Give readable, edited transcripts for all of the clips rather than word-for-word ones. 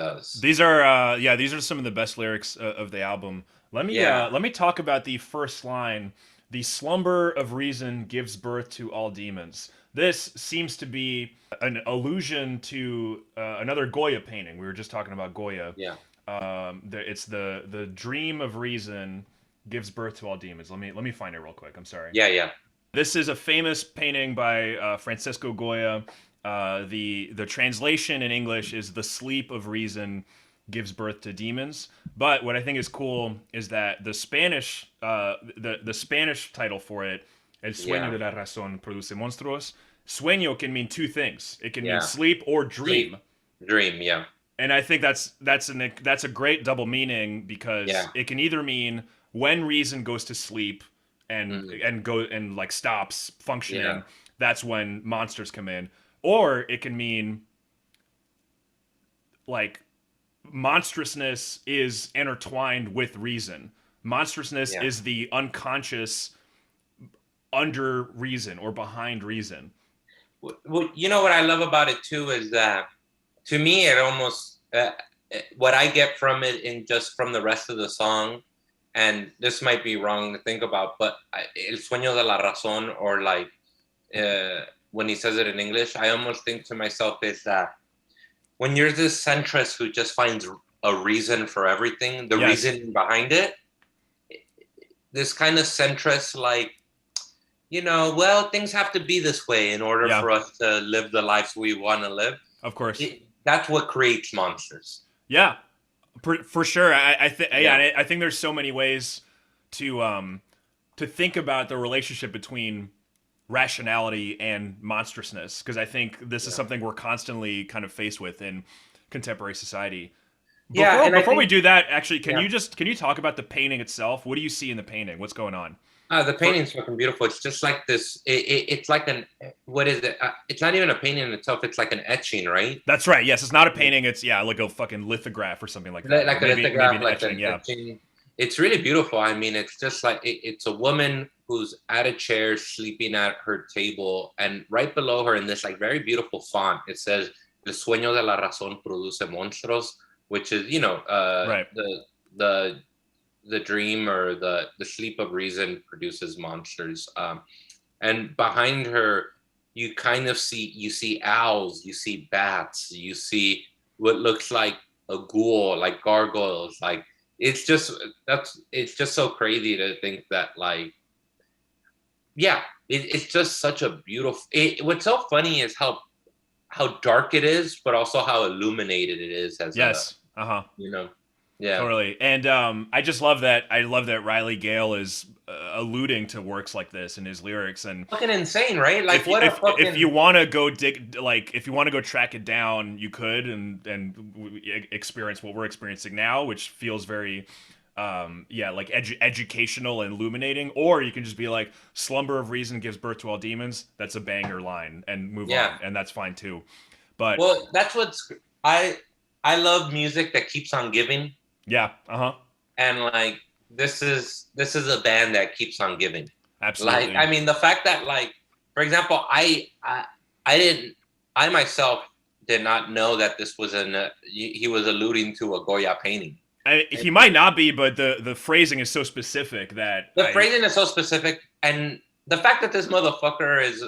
does. These are some of the best lyrics of the album. Yeah, Let me talk about the first line. The slumber of reason gives birth to all demons. This seems to be an allusion to another Goya painting. We were just talking about Goya. yeah, It's the dream of reason gives birth to all demons. Let me find it real quick. I'm sorry. yeah, yeah, This is a famous painting by Francisco Goya. The translation in English is "The sleep of reason gives birth to demons." But what I think is cool is that the Spanish title for it, "El sueño yeah, de la razón produce monstruos." Sueño can mean two things. It can mean yeah. sleep or Sleep, dream, dream. Yeah, and I think that's a great double meaning because yeah, it can either mean when reason goes to sleep hmm, and like stops yeah, functioning, that's when monsters come in, or it can mean like monstrousness is intertwined with reason. Monstrousness yeah. is the unconscious under reason or behind reason. Well, you know what I love about it too is that to me it almost what I get from it in just from the rest of the song, and this might be wrong to think about, but el sueño de la razón, or like when he says it in English, I almost think to myself is that when you're this centrist who just finds a reason for everything, the Yes, reason behind it, this kind of centrist, like, well, things have to be this way in order yeah, for us to live the lives we want to live. of course, That's what creates monsters. yeah, for sure. I think Yeah, yeah, I think there's so many ways to to think about the relationship between rationality and monstrousness because I think this is yeah, something we're constantly kind of faced with in contemporary society. yeah. And I Before we think, do that, actually, yeah, can you talk about the painting itself? What do you see in the painting? What's going on? the For painting's fucking beautiful. It's just like this. It's like an, what is it? It's not even a painting in itself. It's like an etching, right? That's right. Yes, it's not a painting. It's yeah, like a fucking lithograph or something like that, or Like a maybe lithograph, an like etching. an Yeah, etching. It's really beautiful. I mean, it's just like it's a woman who's at a chair sleeping at her table, and right below her in this like very beautiful font, it says "El sueño de la razón produce monstruos," which is right. the the dream or the sleep of reason produces monsters. And behind her, you see owls, you see bats, you see what looks like a ghoul, like gargoyles. Like it's just so crazy to think that, like, yeah, it's just such a beautiful. What's so funny is how dark it is, but also how illuminated it is as a Yes. Uh huh. you know, yeah, Totally. And I just love that. I love that Riley Gale is alluding to works like this in his lyrics. And fucking insane, right? Like, if you what a if you fucking want to go dig like if you want to go track it down, you could and experience what we're experiencing now, which feels very yeah, like educational and illuminating, or you can just be like slumber of reason gives birth to all demons. That's a banger line and move yeah. on, and that's fine too. But Well, that's what's I I love music that keeps on giving, yeah, uh-huh. and like this is a band that keeps on giving. Like, Absolutely. I mean, the fact that, like, for example, I didn't I myself did not know that this was he was alluding to a Goya painting. He might not be, but the phrasing is so specific that The I phrasing is so specific, and the fact that this motherfucker is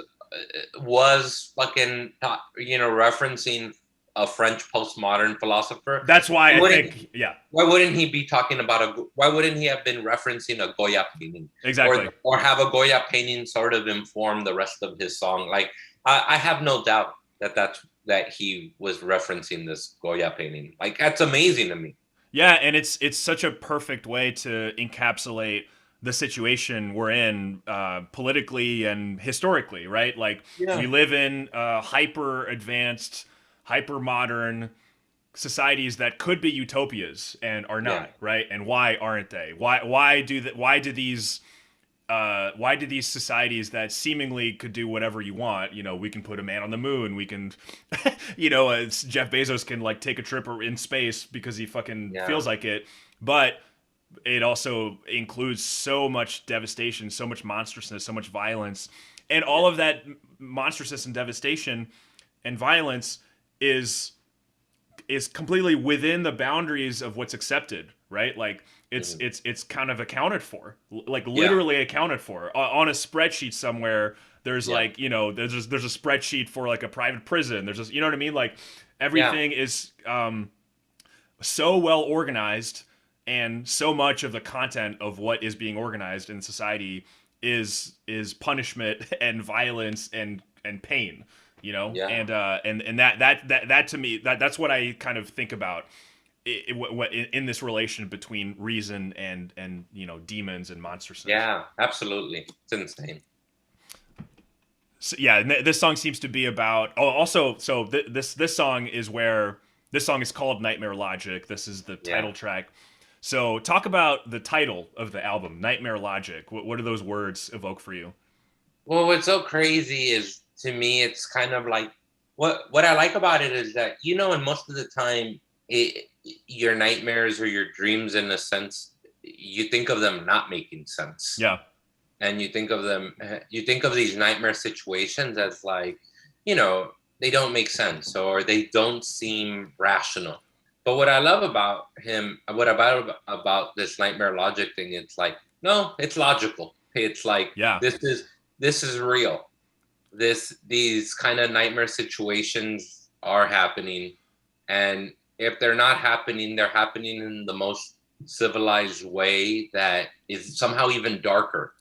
was fucking referencing a French postmodern philosopher. that's why Why I wouldn't think yeah, why wouldn't he be talking about why wouldn't he have been referencing a Goya painting, exactly. or have a Goya painting sort of inform the rest of his song? Like, I have no doubt that he was referencing this Goya painting. Like, that's amazing to me. Yeah, and it's such a perfect way to encapsulate the situation we're in politically and historically, right? Like we Yeah, live in hyper advanced, hyper modern societies that could be utopias and are yeah, not, right? And why aren't they? Why do these societies that seemingly could do whatever you want, we can put a man on the moon, we can, Jeff Bezos can like take a trip in space because he fucking yeah, feels like it, but it also includes so much devastation, so much monstrousness, so much violence, and yeah, all of that monstrousness and devastation and violence is is completely within the boundaries of what's accepted, right? Like Mhm. it's kind of accounted for, like Yeah. literally accounted for on a spreadsheet somewhere. There's Yeah. like, there's a spreadsheet for like a private prison. There's just, you know what I mean? Like Yeah. everything is so well organized, and so much of the content of what is being organized in society is punishment and violence and pain, Yeah. and that to me, that's what I kind of think about in this relation between reason and demons and monsterousness. Yeah. Absolutely. It's insane. So, yeah, and this song seems to be about. Oh, also, so this song is where this song is called Nightmare Logic. This is the Yeah. title track. So, talk about the title of the album, Nightmare Logic. What do those words evoke for you? Well, what's so crazy is, to me, it's kind of like, what I like about it is that, and most of the time, your nightmares or your dreams, in a sense, you think of them not making sense, Yeah, and you think of these nightmare situations as like, you know, they don't make sense or they don't seem rational. But what I love about him, what about this nightmare logic thing, it's like, no, it's logical. It's like, yeah, this is real. These kind of nightmare situations are happening, and if they're not happening, they're happening in the most civilized way that is somehow even darker.